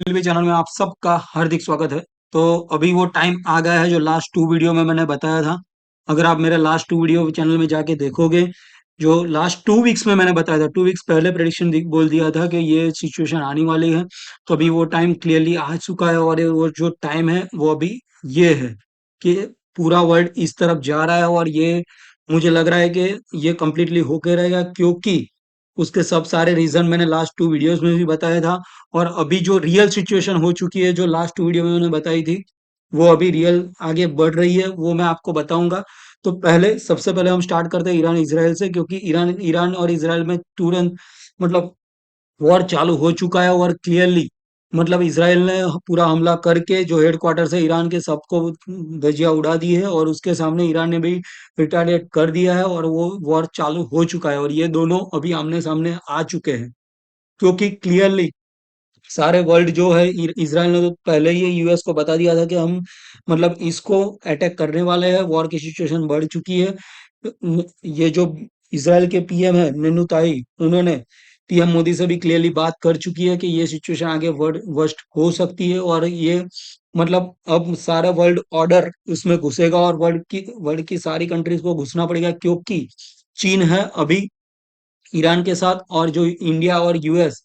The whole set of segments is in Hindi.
भी चैनल में आप सबका हार्दिक स्वागत है। तो अभी वो टाइम आ गया है जो लास्ट टू वीडियो में मैंने बताया था। अगर आप मेरे लास्ट टू वीडियो चैनल में जाके देखोगे, जो लास्ट 2 वीक्स में मैंने बताया था, 2 वीक्स पहले प्रेडिक्शन बोल दिया था कि ये सिचुएशन आने वाली है। तो अभी वो टाइम क्लियरली आ चुका है और वो जो टाइम है वो अभी ये है कि पूरा वर्ल्ड इस तरफ जा रहा है और ये मुझे लग रहा है कि ये कंप्लीटली होके रहेगा, क्योंकि उसके सब सारे रीजन मैंने लास्ट टू वीडियोस में भी बताया था। और अभी जो रियल सिचुएशन हो चुकी है, जो लास्ट वीडियो में मैंने बताई थी, वो अभी रियल आगे बढ़ रही है, वो मैं आपको बताऊंगा। तो पहले सबसे पहले हम स्टार्ट करते हैं ईरान इसराइल से, क्योंकि ईरान ईरान और इसराइल में तुरंत मतलब वॉर चालू हो चुका है। और क्लियरली मतलब इसराइल ने पूरा हमला करके जो हेडक्वार्टर है ईरान के, सबको धज्जियां उड़ा दी है और उसके सामने ईरान ने भी रिटालिएट कर दिया है और वो वॉर चालू हो चुका है। और ये दोनों अभी आमने सामने आ चुके हैं, क्योंकि क्लियरली सारे वर्ल्ड जो है, इसराइल ने तो पहले ही यूएस को बता दिया था कि हम मतलब इसको अटैक करने वाले हैं, वॉर की सिचुएशन बढ़ चुकी है। ये जो इसराइल के पीएम है नेनुताई, उन्होंने पीएम मोदी से भी क्लियरली बात कर चुकी है कि ये सिचुएशन आगे वर्स्ट हो सकती है और ये मतलब अब सारा वर्ल्ड ऑर्डर उसमें घुसेगा और वर्ल्ड की सारी कंट्रीज को घुसना पड़ेगा, क्योंकि चीन है अभी ईरान के साथ, और जो इंडिया और यूएस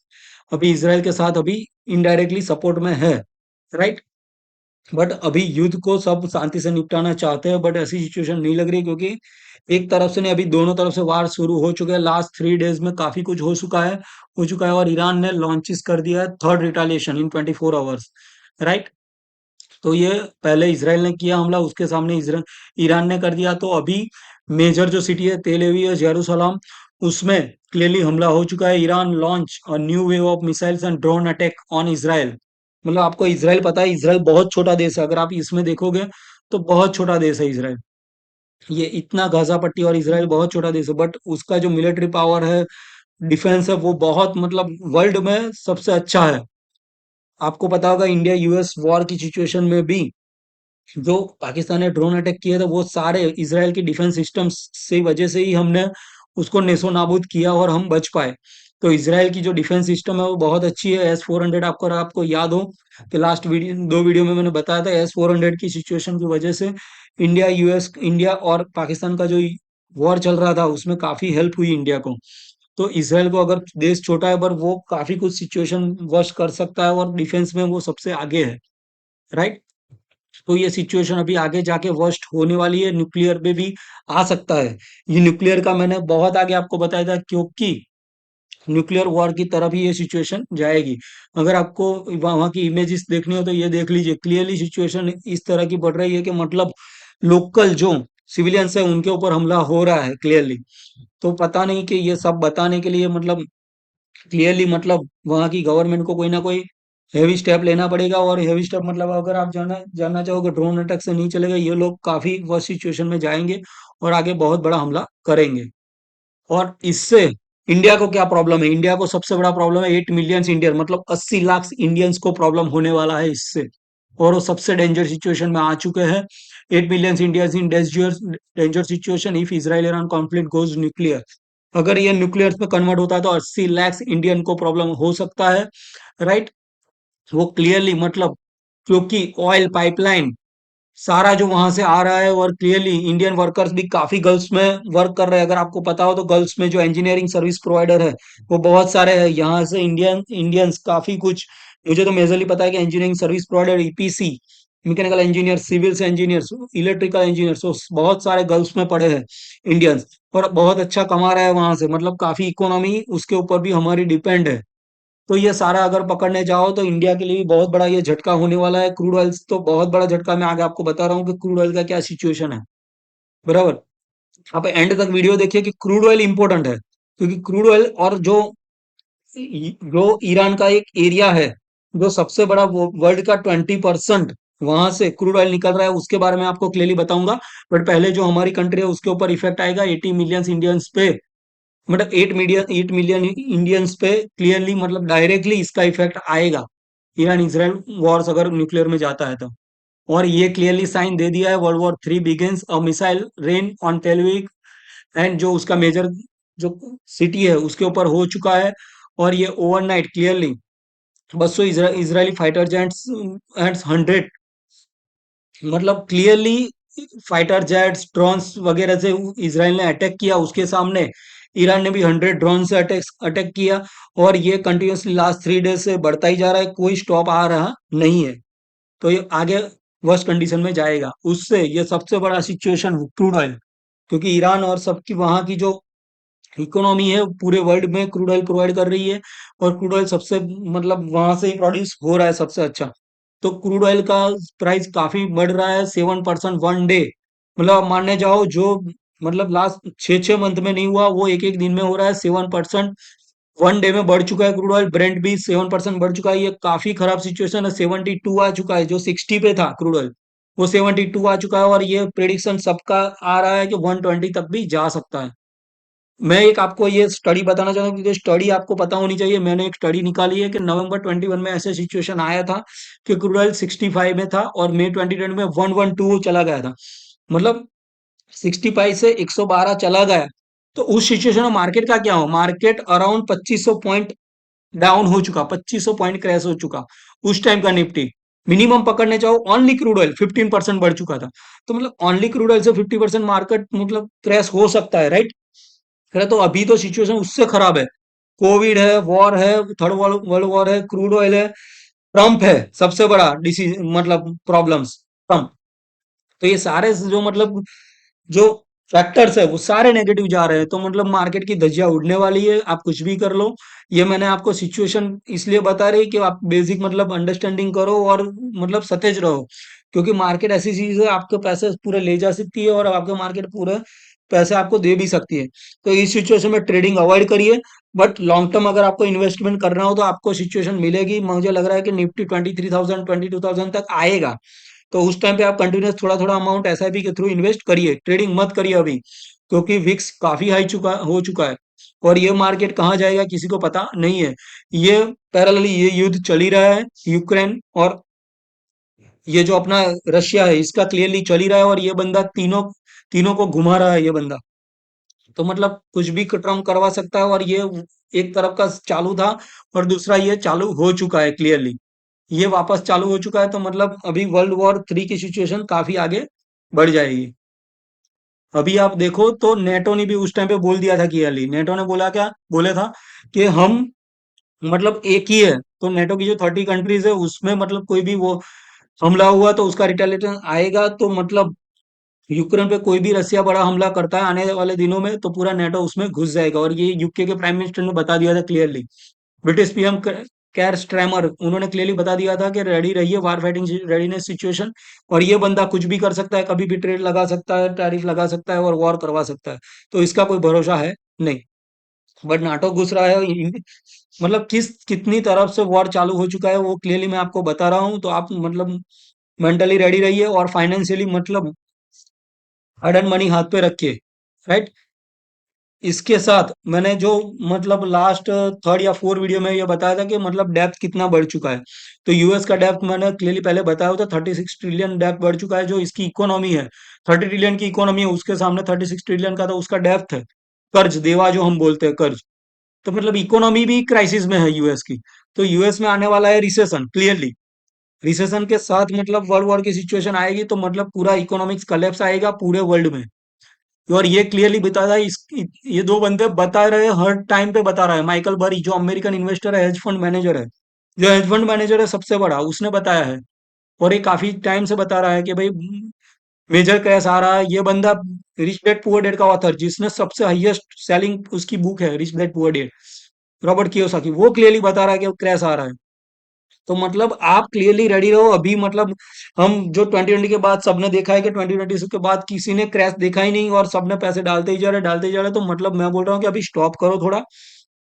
अभी इसराइल के साथ अभी इनडायरेक्टली सपोर्ट में है, राइट। बट अभी युद्ध को सब शांति से निपटाना चाहते हैं, बट ऐसी सिचुएशन नहीं लग रही, क्योंकि एक तरफ से नहीं, अभी दोनों तरफ से वार शुरू हो चुके हैं। लास्ट 3 डेज में काफी कुछ हो चुका है और ईरान ने लॉन्चेस कर दिया है थर्ड रिटालिएशन इन 24 आवर्स, राइट। तो ये पहले इसराइल ने किया हमला, उसके सामने ईरान ने कर दिया। तो अभी मेजर जो सिटी है तेल अवीव, जेरूसलम, उसमें क्लियरली हमला हो चुका है। Iran launch a new wave of missiles and drone attack on Israel. मतलब आपको इसराइल पता है, इसराइल बहुत छोटा देश है, अगर आप इसमें देखोगे तो बहुत छोटा देश है इसराइल। ये इतना गाजा पट्टी और इसराइल बहुत छोटा देश है, बट उसका जो मिलिट्री पावर है, डिफेंस है, वो बहुत मतलब वर्ल्ड में सबसे अच्छा है। आपको पता होगा इंडिया यूएस वॉर की सिचुएशन में भी जो पाकिस्तान ने ड्रोन अटैक किया था, वो सारे इसराइल की डिफेंस सिस्टम से वजह से ही हमने उसको नेस्तो नाबूद किया और हम बच पाए। तो इसराइल की जो डिफेंस सिस्टम है वो बहुत अच्छी है। S-400, आपको याद हो कि लास्ट दो वीडियो में मैंने बताया था, S-400 की सिचुएशन की वजह से इंडिया और पाकिस्तान का जो वॉर चल रहा था उसमें काफी हेल्प हुई इंडिया को। तो इसराइल को, अगर देश छोटा है पर वो काफी कुछ सिचुएशन वर्स्ट कर सकता है और डिफेंस में वो सबसे आगे है, राइट। तो ये सिचुएशन अभी आगे जाके वर्स्ट होने वाली है, न्यूक्लियर पे भी आ सकता है। ये न्यूक्लियर का मैंने बहुत आगे आपको बताया था, क्योंकि न्यूक्लियर वॉर की तरफ ही ये सिचुएशन जाएगी। अगर आपको वहां की इमेजेस देखनी हो तो ये देख लीजिए, क्लियरली सिचुएशन इस तरह की बढ़ रही है कि मतलब लोकल जो सिविलियंस है उनके ऊपर हमला हो रहा है क्लियरली। तो पता नहीं कि ये सब बताने के लिए मतलब क्लियरली मतलब वहाँ की गवर्नमेंट को कोई ना कोई हेवी स्टेप लेना पड़ेगा। और हेवी स्टेप मतलब अगर आप जानना जानना चाहोगे, ड्रोन अटैक से नहीं चलेगा, ये लोग काफी वर्स्ट सिचुएशन में जाएंगे और आगे बहुत बड़ा हमला करेंगे। और इससे इंडिया को क्या प्रॉब्लम है? इंडिया को सबसे बड़ा प्रॉब्लम है 8 मिलियन इंडियन, मतलब 80 लाख इंडियंस को प्रॉब्लम होने वाला है इससे। और वो सबसे डेंजर सिचुएशन में आ चुके हैं। 8 million Indians in danger situation if Israel Iran conflict goes nuclear. अगर ये न्यूक्लियर पे कन्वर्ट होता है तो 80 लाख इंडियन को प्रॉब्लम हो सकता है, राइट। वो क्लियरली मतलब क्योंकि ऑयल पाइपलाइन सारा जो वहां से आ रहा है, और क्लियरली इंडियन वर्कर्स भी काफी गल्फ्स में वर्क कर रहे हैं। अगर आपको पता हो तो गल्फ्स में जो इंजीनियरिंग सर्विस प्रोवाइडर है वो बहुत सारे हैं। यहाँ से इंडियंस काफी कुछ, मुझे तो मेजरली पता है कि engineering service provider, EPC, mechanical engineer, civil engineers, electrical engineers, तो बहुत सारे गल्फ्स में पड़े हैं इंडियंस, और बहुत अच्छा कमा रहा है वहां से। मतलब काफी इकोनॉमी उसके ऊपर भी हमारी डिपेंड है। तो ये सारा अगर पकड़ने जाओ तो इंडिया के लिए भी बहुत बड़ा ये झटका होने वाला है। क्रूड ऑयल तो बहुत बड़ा झटका, मैं आगे आपको बता रहा हूँ कि क्रूड ऑयल का क्या सिचुएशन है, बराबर। आप एंड तक वीडियो देखिए कि क्रूड ऑयल इंपॉर्टेंट है, क्योंकि क्रूड ऑयल और जो ईरान का एक एरिया है, जो सबसे बड़ा वर्ल्ड का 20% वहां से क्रूड ऑयल निकल रहा है, उसके बारे में आपको क्लियरली बताऊंगा। बट पहले जो हमारी कंट्री है उसके ऊपर इफेक्ट आएगा 80 मिलियन इंडियंस पे, मतलब 8 मिलियन इंडियंस पे क्लियरली मतलब डायरेक्टली इसका इफेक्ट आएगा, ईरान इसराइल वॉर्स अगर न्यूक्लियर में जाता है तो। और ये क्लियरली साइन दे दिया है, world war 3 begins, a missile rain on Tel Aviv, and जो उसका मेजर जो सिटी है उसके ऊपर हो चुका है। और ये overnight clearly 200 Israeli fighter jets and 100, मतलब क्लियरली फाइटर जेट्स ड्रोन्स वगैरह से इसराइल ने अटैक किया उसके सामने। ईरान ने भी 100 ड्रोन से अटैक अटैक किया। और ये कंटिन्यूसली लास्ट 3 डेज से बढ़ता ही जा रहा है, कोई स्टॉप आ रहा नहीं है। तो ये आगे वर्स्ट कंडीशन में जाएगा। उससे ये सबसे बड़ा सिचुएशन क्रूड ऑयल, क्योंकि ईरान और सबकी वहां की जो इकोनॉमी है पूरे वर्ल्ड में क्रूड ऑयल प्रोवाइड कर रही है। और क्रूड ऑयल सबसे मतलब वहां से ही प्रोड्यूस हो रहा है सबसे अच्छा। तो क्रूड ऑयल का प्राइस काफी बढ़ रहा है, 7% वन डे। मतलब आप मानने जाओ जो मतलब लास्ट 6 6 मंथ में नहीं हुआ वो एक एक दिन में हो रहा है। 7% वन डे में बढ़ चुका है क्रूड ऑयल। ब्रेंट भी 7% बढ़ चुका है। ये काफी खराब सिचुएशन है। 72 आ चुका है, जो 60 पे था क्रूड ऑयल, वो 72 आ चुका है। और ये प्रेडिक्शन सबका आ रहा है कि 120 तक भी जा सकता है। मैं एक आपको ये स्टडी बताना चाहता हूँ, क्योंकि स्टडी आपको पता होनी चाहिए। मैंने एक स्टडी निकाली है कि नवंबर 21 में ऐसे सिचुएशन आया था कि क्रूड ऑयल 65 में था और मई 2020 में 112 चला गया था। मतलब 65 से 112 चला गया। तो उस सिचुएशन में मार्केट का क्या हो, मार्केट अराउंड 2500 पॉइंट डाउन हो चुका, 2500 पॉइंट क्रैश हो चुका उस टाइम का निफ्टी। मिनिमम पकड़ने चाहो ओनली क्रूड ऑयल 15% बढ़ चुका था। तो मतलब ओनली क्रूड ऑयल से 50% मार्केट मतलब क्रैश हो सकता है, राइट। है तो अभी तो सिचुएशन उससे खराब है। कोविड है, वॉर है, थर्ड वर्ल्ड वर्ल्ड वॉर है, क्रूड ऑयल है, ट्रम्प है सबसे बड़ा डिसीज मतलब प्रॉब्लम्स, ट्रम्प। तो ये सारे जो मतलब जो फैक्टर्स है वो सारे नेगेटिव जा रहे हैं। तो मतलब मार्केट की धज्जियां उड़ने वाली है, आप कुछ भी कर लो। ये मैंने आपको सिचुएशन इसलिए बता रही कि आप बेसिक मतलब अंडरस्टैंडिंग करो और मतलब सतेज रहो। क्योंकि मार्केट ऐसी चीज है, आपके पैसे पूरे ले जा सकती है और आपके मार्केट पूरे पैसे आपको दे भी सकती है। तो इस सिचुएशन में ट्रेडिंग अवॉइड करिए। बट लॉन्ग टर्म अगर आपको इन्वेस्टमेंट करना हो तो आपको सिचुएशन मिलेगी। मुझे लग रहा है कि निफ्टी 23,000 22,000 तक आएगा। तो उस टाइम पे आप कंटिन्यूस थोड़ा थोड़ा अमाउंट एसआईपी के थ्रू इन्वेस्ट करिए, ट्रेडिंग मत करिए अभी। क्योंकि विक्स काफी हाई चुका हो चुका है। और ये मार्केट कहाँ जाएगा किसी को पता नहीं है। ये पैरेलली ये युद्ध चल ही रहा है, यूक्रेन और ये जो अपना रशिया है इसका क्लियरली चल ही रहा है। और ये बंदा तीनों तीनों को घुमा रहा है ये बंदा। तो मतलब कुछ भी ट्रम्प करवा सकता है। और ये एक तरफ का चालू था और दूसरा ये चालू हो चुका है क्लियरली। ये वापस चालू हो चुका है। तो मतलब अभी वर्ल्ड वॉर 3 की सिचुएशन काफी आगे बढ़ जाएगी। अभी आप देखो तो नेटो ने भी उस टाइम पे बोल दिया था क्लियरली। नेटो ने बोला क्या बोले था कि हम मतलब एक ही है। तो नेटो की जो 30 कंट्रीज है उसमें मतलब कोई भी वो हमला हुआ तो उसका रिटेलिएशन आएगा। तो मतलब यूक्रेन पे कोई भी रसिया बड़ा हमला करता है आने वाले दिनों में तो पूरा नेटो उसमें घुस जाएगा। और ये यूके के प्राइम मिनिस्टर ने बता दिया था क्लियरली। ब्रिटिश पीएम कैर स्ट्रैमर उन्होंने क्लियरली बता दिया था कि रेडी रहिए, वार फाइटिंग रेडीनेस सिचुएशन। और ये बंदा कुछ भी कर सकता है, कभी भी ट्रेड लगा सकता है, टैरिफ लगा सकता है और वॉर करवा सकता है। तो इसका कोई भरोसा है नहीं। बट नाटो घुस रहा है मतलब कितनी तरफ से वॉर चालू हो चुका है वो क्लियरली मैं आपको बता रहा हूँ। तो आप मतलब मेंटली रेडी रहिए और फाइनेंशियली मतलब हार्ड एंड मनी हाथ पे रखिए, राइट। इसके साथ मैंने जो मतलब लास्ट 3 या 4 वीडियो में ये बताया था कि मतलब डेप्थ कितना बढ़ चुका है। तो यूएस का डेप्थ मैंने क्लियरली पहले बताया था, 36 ट्रिलियन डेप्थ बढ़ चुका है। जो इसकी इकोनॉमी है 30 ट्रिलियन की इकोनॉमी है, उसके सामने 36 ट्रिलियन का तो उसका डेप्थ है। कर्ज देवा जो हम बोलते हैं कर्ज। तो मतलब इकोनॉमी भी क्राइसिस में है यूएस की। तो यूएस में आने वाला है रिसेशन क्लियरली। रिसेशन के साथ मतलब वर्ल्ड वॉर की सिचुएशन आएगी। तो मतलब पूरा इकोनॉमिक्स कलेप्स आएगा पूरे वर्ल्ड में। और ये क्लियरली बता रहा है ये दो बंदे बता रहे हैं, हर टाइम पे बता रहा है। माइकल बरी जो अमेरिकन इन्वेस्टर है, हेज फंड मैनेजर है, जो हेज फंड मैनेजर है सबसे बड़ा, उसने बताया है। और ये काफी टाइम से बता रहा है कि भाई मेजर क्रैश आ रहा है। ये बंदा रिच डैड पुअर डैड का ऑथर, जिसने सबसे हाईएस्ट सेलिंग उसकी बुक है rich dad poor dad, Robert Kiyosaki, वो क्लियरली बता रहा है कि क्रैश आ रहा है। तो मतलब आप क्लियरली रेडी रहो अभी। मतलब हम जो 2020 के बाद सबने देखा है कि 2020 के बाद किसी ने क्रैश देखा ही नहीं और सबने पैसे डालते ही जा रहे डालते ही जा रहे। तो मतलब मैं बोल रहा हूँ कि अभी स्टॉप करो थोड़ा,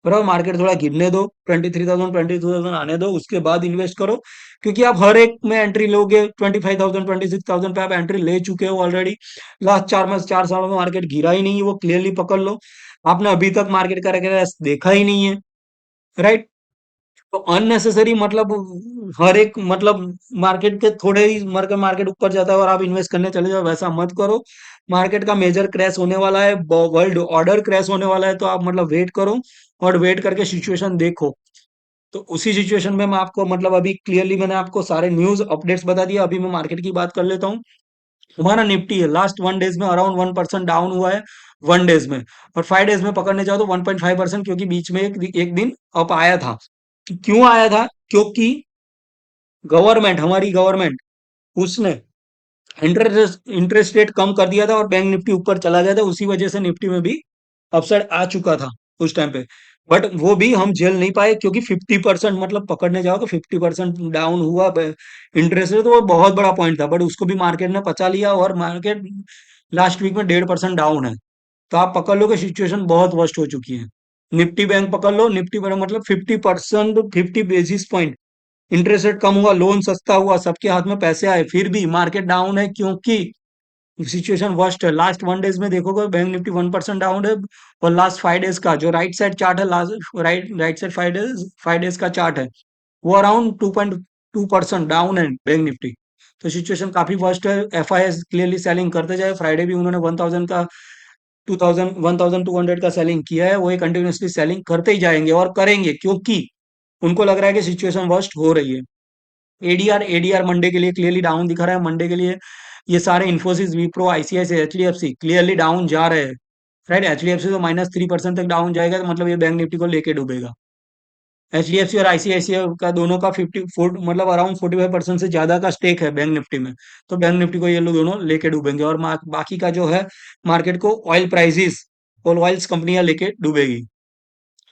बराबर मार्केट थोड़ा गिरने दो, 23,000 22,000 आने दो, उसके बाद इन्वेस्ट करो। क्योंकि आप हर एक में एंट्री लोगे, 25,000 26,000 पे आप एंट्री ले चुके हो ऑलरेडी। लास्ट 4 सालों में मार्केट गिरा ही नहीं है, वो क्लियरली पकड़ लो। आपने अभी तक मार्केट का क्रैश देखा ही नहीं है, राइट। तो अननेसेसरी मतलब हर एक मतलब मार्केट के थोड़े ही मार्केट मार्केट ऊपर जाता है और आप इन्वेस्ट करने चले जाओ, वैसा मत करो। मार्केट का मेजर क्रैश होने वाला है, वर्ल्ड ऑर्डर क्रैश होने वाला है। तो आप मतलब वेट करो और वेट करके सिचुएशन देखो। तो उसी सिचुएशन में मैं आपको मतलब अभी क्लियरली मैंने आपको सारे न्यूज अपडेट्स बता दिया। अभी मैं मार्केट की बात कर लेता हूँ। हमारा निफ्टी है लास्ट 1 डेज में अराउंड 1% डाउन हुआ है 1 डेज में। और 5 डेज में पकड़ने जाओ तो 1.5%, क्योंकि बीच में एक दिन अप आया था। क्यों आया था? क्योंकि गवर्नमेंट, हमारी गवर्नमेंट, उसने इंटरेस्ट इंटरेस्ट रेट कम कर दिया था और बैंक निफ्टी ऊपर चला गया था। उसी वजह से निफ्टी में भी अपसाइड आ चुका था उस टाइम पे। बट वो भी हम झेल नहीं पाए, क्योंकि 50% मतलब पकड़ने जाओ तो 50% डाउन हुआ इंटरेस्ट रेट, तो वो बहुत बड़ा पॉइंट था। बट उसको भी मार्केट ने पचा लिया और मार्केट लास्ट वीक में 1.5% डाउन है। तो आप पकड़ लो कि सिचुएशन बहुत वर्स्ट हो चुकी है। निफ्टी बैंक पकड़ लो, निफ्टी बैंक मतलब 50%, 50 बेसिस पॉइंट इंटरेस्ट रेट कम हुआ, लोन सस्ता हुआ, सबके हाथ में पैसे आए, फिर भी मार्केट डाउन है, क्योंकि सिचुएशन वर्स्ट है। लास्ट 1 डेज में देखोगे बैंक निफ्टी 1% डाउन है। और लास्ट 5 डेज का जो राइट साइड चार्ट है, last right right side 5 days का चार्ट है, वो अराउंड 2.2% डाउन है बैंक निफ्टी। तो सिचुएशन काफी वर्स्ट है। F I S clearly selling करते जाए। फ्राइडे भी उन्होंने 1000 का 1200 का सेलिंग किया है। वो ये कंटिन्यूसली सेलिंग करते ही जाएंगे और करेंगे, क्योंकि उनको लग रहा है कि सिचुएशन वर्स्ट हो रही है। एडीआर एडीआर मंडे के लिए क्लियरली डाउन दिखा रहा है। मंडे के लिए ये सारे इन्फोसिस, विप्रो, आईसीआईसी, एचडीएफसी क्लियरली डाउन जा रहे हैं। राइट, एचडीएफसी तो -3% तक डाउन जाएगा, तो मतलब ये बैंक निफ्टी को लेके डूबेगा। एचडीएफसी और आईसीआईसीआई का दोनों का 54 मतलब अराउंड 45% से ज्यादा का स्टेक है बैंक निफ्टी में। तो बैंक निफ्टी को ये लोग दोनों लेके डूबेंगे। और बाकी का जो है मार्केट को ऑयल प्राइसेस, ऑल ऑयल्स कंपनियां लेके डूबेगी।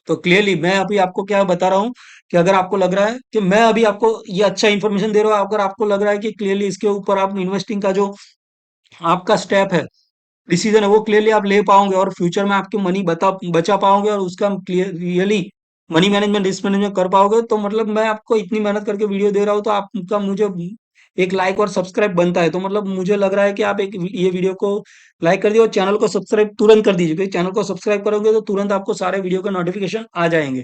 तो क्लियरली मैं अभी आपको क्या बता रहा हूँ कि अगर आपको लग रहा है कि मैं अभी आपको ये अच्छा इन्फॉर्मेशन दे रहा हूँ, अगर आपको लग रहा है कि क्लियरली इसके ऊपर आप इन्वेस्टिंग का जो आपका स्टेप है, डिसीजन है, वो क्लियरली आप ले पाओगे और फ्यूचर में आपके मनी बचा पाओगे और उसका clearly money management, risk management कर पाओगे, तो मतलब मैं आपको इतनी मेहनत करके वीडियो दे रहा हूँ, तो आपका मुझे एक लाइक और सब्सक्राइब बनता है। तो मतलब मुझे लग रहा है कि आप एक ये वीडियो को लाइक कर दिए और चैनल को सब्सक्राइब तुरंत कर दीजिए, क्योंकि चैनल को सब्सक्राइब करोगे तो तुरंत आपको सारे वीडियो का नोटिफिकेशन आ जाएंगे।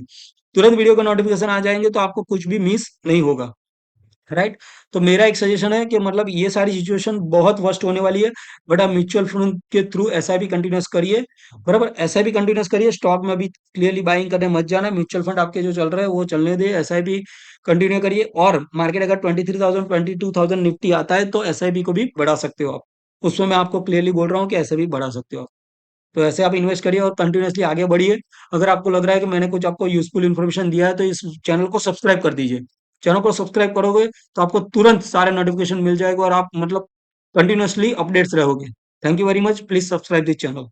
तुरंत वीडियो का नोटिफिकेशन आ जाएंगे तो आपको कुछ भी मिस नहीं होगा। राइट। तो मेरा एक सजेशन है कि मतलब ये सारी सिचुएशन बहुत वर्स्ट होने वाली है। बट आप म्यूचुअल फंड के थ्रू एसआईपी कंटिन्यूस करिए। बराबर, एसआईपी कंटिन्यूस करिए। स्टॉक में भी क्लियरली बाइंग करने मत जाना। म्यूचुअल फंड आपके जो चल रहे हैं वो चलने दे, एसआईपी कंटिन्यू करिए। और मार्केट अगर 23,000 22,000 निफ्टी आता है तो एसआईपी को भी बढ़ा सकते हो आप। उसमें मैं आपको क्लियरली बोल रहा हूँ कि ऐसे भी बढ़ा सकते हो आप। तो ऐसे आप इन्वेस्ट करिए और कंटिन्यूअसली आगे बढ़िए। अगर आपको लग रहा है कि मैंने कुछ आपको यूजफुल इन्फॉर्मेशन दिया है तो इस चैनल को सब्सक्राइब कर दीजिए। चैनल को सब्सक्राइब करोगे तो आपको तुरंत सारे नोटिफिकेशन मिल जाएगा और आप मतलब कंटिन्यूअसली अपडेट्स रहोगे। Thank you very much, please subscribe this channel.